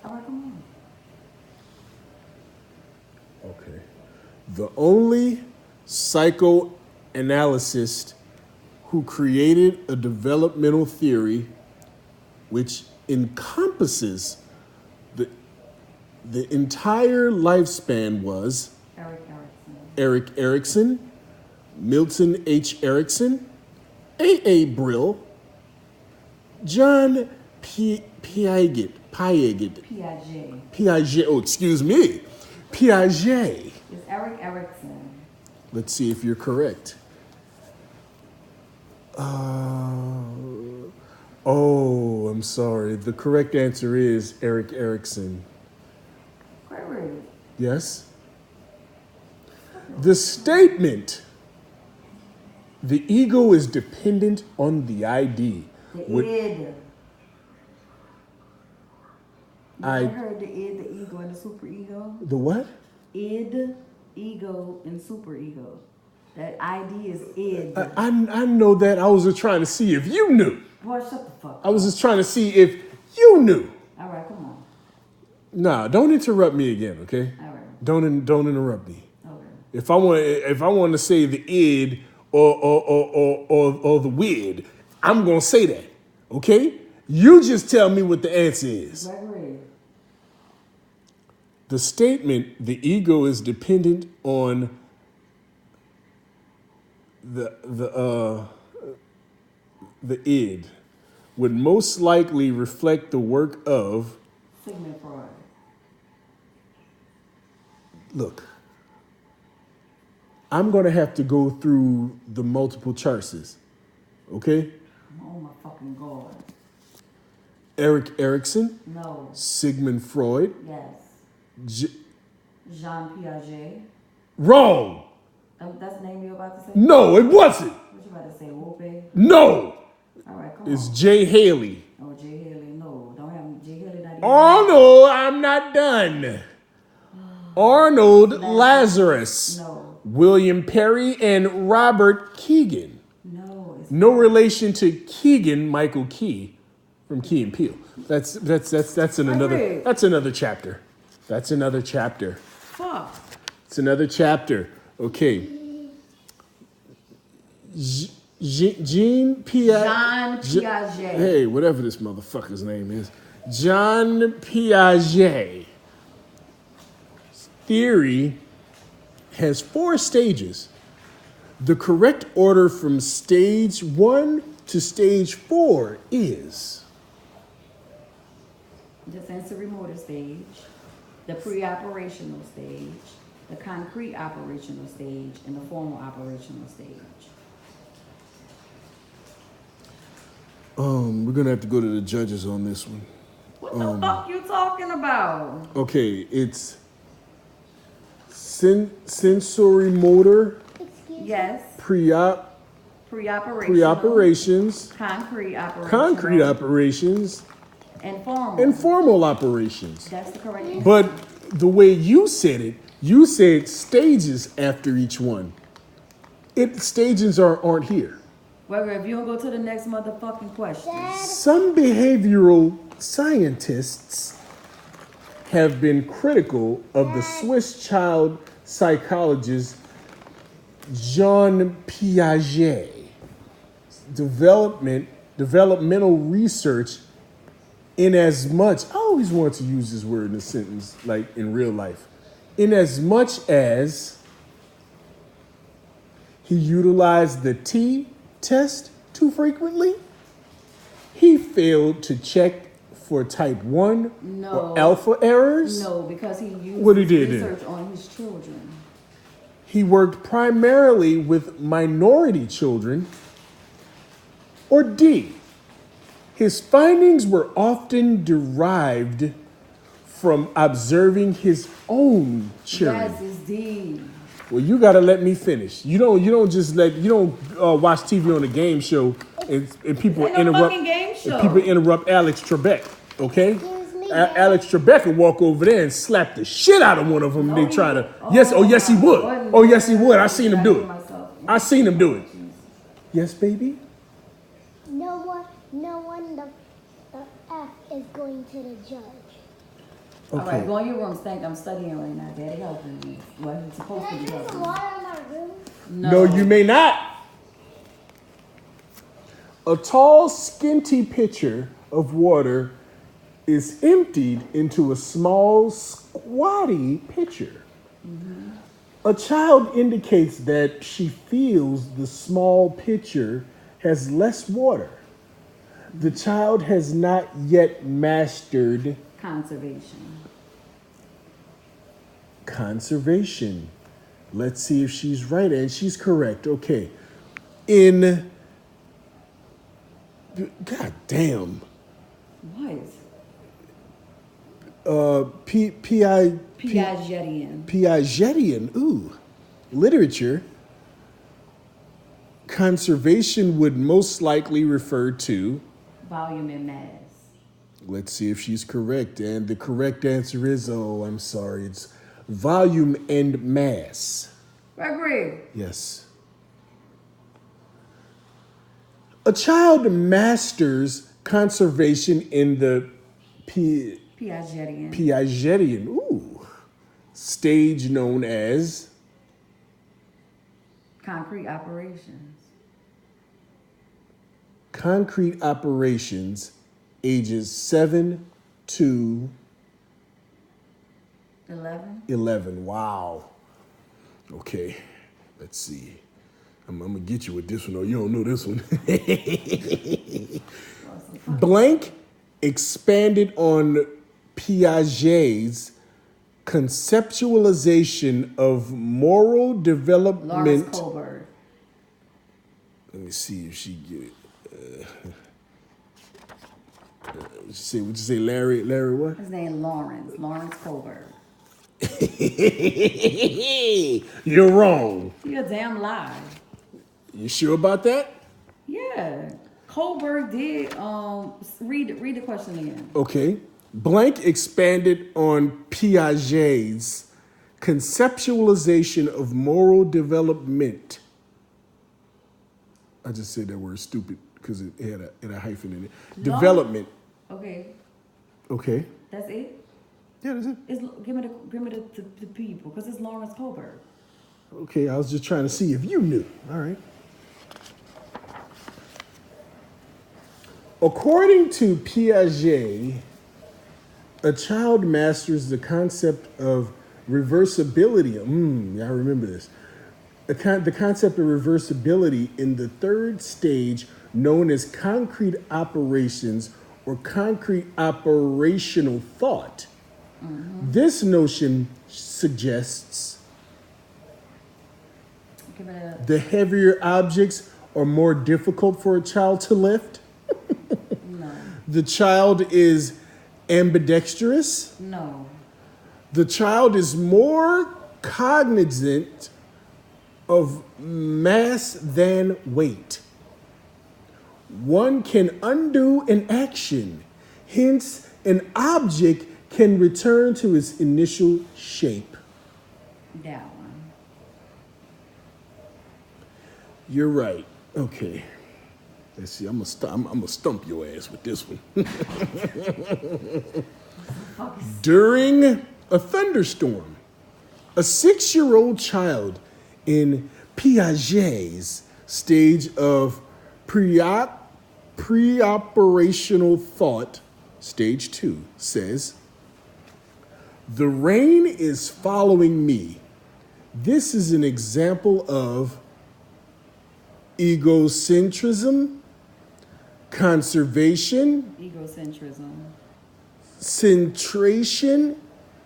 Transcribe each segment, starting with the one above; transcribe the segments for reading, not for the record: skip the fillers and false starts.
All right, come on. Okay. The only psychoanalyst who created a developmental theory which encompasses the, the entire lifespan was Eric Erickson. Eric Erickson, Milton H. Erickson, A. Brill, John Piaget, Piaget. oh, excuse me, Piaget. It's Eric Erickson. Let's see if you're correct. Oh, I'm sorry. The correct answer is Eric Erickson. Gregory. Yes? The statement, the ego is dependent on the ID. The Would- id. You I- ever heard the id, the ego, and the superego? The what? Id, ego, and superego. That ID is id. I know that. I was just trying to see if you knew. Boy, shut the fuck up. I was just trying to see if you knew. All right, come on. Nah, don't interrupt me again, okay? All right. Don't interrupt me. Okay. If I want to say the id or the wid, I'm gonna say that. Okay? You just tell me what the answer is. Gregory. The statement, the ego is dependent on the id, would most likely reflect the work of. Sigmund Freud. Look, I'm gonna have to go through the multiple choices. Okay? Oh my fucking God. Eric Erickson, No. Sigmund Freud. Yes. Jean Piaget. Wrong. That's the name you about to say? No, it wasn't. What you about to say? Whoopi? No, All right, come it's on. Jay Haley. Oh, Jay Haley. No, don't have Jay Haley. Not even. Oh no, I'm not done. Arnold Lazarus, No. William Perry, and Robert Keegan. No. It's No relation to Keegan Michael Key from Key and Peele. That's another chapter. That's another chapter. fuck. It's another chapter. Okay. Jean Piaget. John Piaget. Hey, whatever this motherfucker's name is. John Piaget. Theory has 4 stages. The correct order from stage 1 to stage 4 is The sensory motor stage, the pre-operational stage, the concrete operational stage, and the formal operational stage. we're gonna have to go to the judges on this one. What the fuck you talking about? Okay, it's sensory motor, Yes, pre-operations, concrete operations, and formal. and formal operations. That's the correct answer. But the way you said stages after each one. Stages aren't here. Well, if you don't go to the next motherfucking question. Some behavioral scientists have been critical of the Swiss child psychologist Jean Piaget's developmental research in as much, I always want to use this word in a sentence like in real life, in as much as he utilized the t-test too frequently, he failed to check for type 1 No. or alpha errors. No, because he used What he did research on his children. He worked primarily with minority children. Or D, his findings were often derived from observing his own children. Yes, it's D. Well, you gotta let me finish. You don't watch TV on a game show and people Ain't no interrupt. fucking game show. And people interrupt Alex Trebek. Okay, Alex Trebek would walk over there and slap the shit out of one of them. No, They he try to. would. Yes, oh yes he would. Lord, Oh yes he would. I seen him do it. myself. I seen him do it. Yes, baby. No one, the F is going to the judge. All right, Okay. go in your room, Stank. I'm studying right now. Daddy helping me. Well, he's supposed to Can I be drink helping some me. water in my room? No, you may not. A tall, skinty pitcher of water is emptied into a small, squatty pitcher. A child indicates that she feels the small pitcher has less water. The child has not yet mastered Conservation. conservation. Let's see if she's right, and she's correct. Okay. In God damn. What? Piagetian. Piagetian, ooh, literature, conservation would most likely refer to, Volume and mass. let's see if she's correct. And the correct answer is, oh, I'm sorry, it's volume and mass. Gregory. Yes. A child masters conservation in the Piagetian. Piagetian, ooh, stage known as Concrete operations. concrete operations, ages 7 to 11. 11. Wow. Okay, let's see. I'm gonna get you with this one, or you don't know this one. Blank expanded on Piaget's conceptualization of moral Lawrence development. Kohlberg. Let me see if she get it. What'd you say, Larry? Larry what? His name Lawrence Kohlberg. You're wrong. You a damn lie. You sure about that? Yeah. Kohlberg did read the question again. Okay. Blank expanded on Piaget's conceptualization of moral development. I just said that word stupid because it had a hyphen in it. Long- Development. Okay. Okay. That's it? Yeah, that's it. Give me the people, because it's Lawrence Kohlberg. Okay, I was just trying to see if you knew. All right. According to Piaget, a child masters the concept of reversibility. I remember this. The concept of reversibility in the third stage, known as concrete operations or concrete operational thought. This notion suggests Give me the the heavier objects are more difficult for a child to lift. no. The child is ambidextrous. No. The child is more cognizant of mass than weight. One can undo an action, hence, an object can return to its initial shape. That one. You're right. Okay. Let's see. I'm gonna stump your ass with this one. During a thunderstorm, a 6-year-old child in Piaget's stage of pre-operational thought, stage 2, says, "The rain is following me." This is an example of egocentrism, conservation, Egocentrism. centration,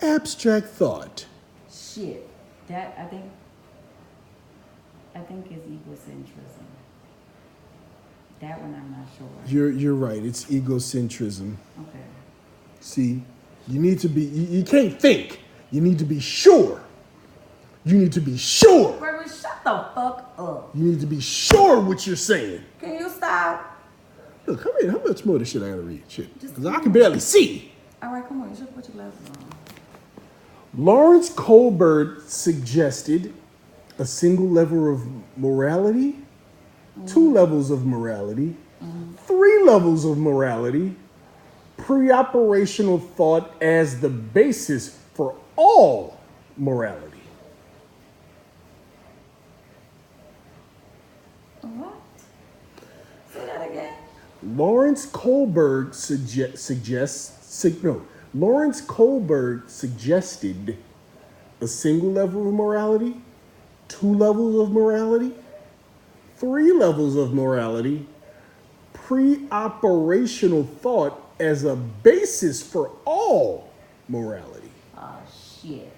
abstract thought. Shit. That I think is egocentrism. That one I'm not sure. You're right. It's egocentrism. Okay. See, you need to be. You can't think. You need to be sure. You need to be sure. Gregory, shut the fuck up. You need to be sure what you're saying. Can you stop? Look, how much more of this shit I gotta read? Shit, because I can barely see. All right, come on. You should put your glasses on. Lawrence Kohlberg suggested a single level of morality, 2 levels of morality, 3 levels of morality, pre-operational thought as the basis for all morality. What? Say that again. Lawrence Kohlberg Lawrence Kohlberg suggested a single level of morality, 2 levels of morality, 3 levels of morality, pre-operational thought as a basis for all morality. Oh shit.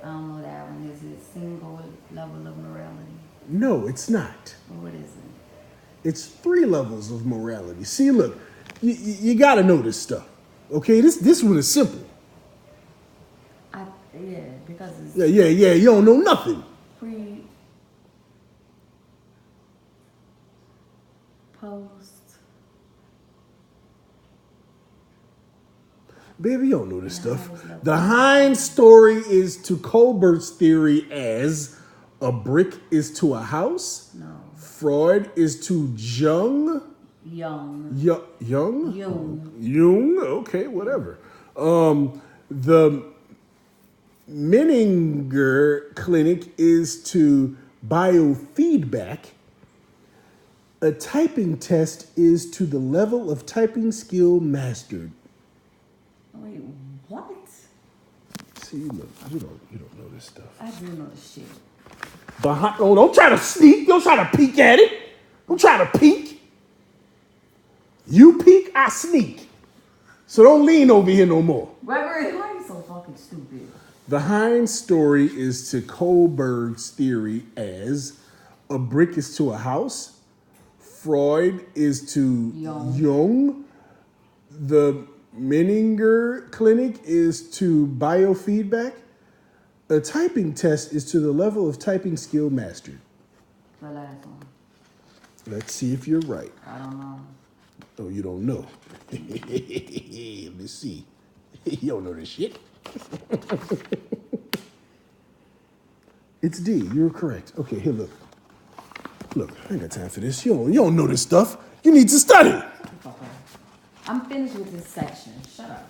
I don't know that one. Is it single level of morality? No, it's not. Or what is it? It's 3 levels of morality. See, look, you got to know this stuff. Okay, this one is simple. Yeah, because it's Yeah. You don't know nothing. post. Baby, you don't know this stuff. Heinz The Heinz story is to Kohlberg's theory as a brick is to a house. No. Freud is to Jung. Young. Jung. Okay, whatever. The Menninger Clinic is to biofeedback. A typing test is to the level of typing skill mastered. Wait, what? See, look, you don't know this stuff. I do know this shit. Don't try to sneak. Don't try to peek at it. Don't try to peek. You peek, I sneak. So don't lean over here no more. Gregory, why are you so fucking stupid? The Heinz story is to Kohlberg's theory as a brick is to a house. Freud is to Jung. The Menninger Clinic is to biofeedback. A typing test is to the level of typing skill mastered. The last one. Let's see if you're right. I don't know. Oh, you don't know. Let me see. You don't know this shit. It's D. You're correct. Okay, here, look. Look, I ain't got time for this. You don't know this stuff. You need to study. I'm finished with this section. Shut up.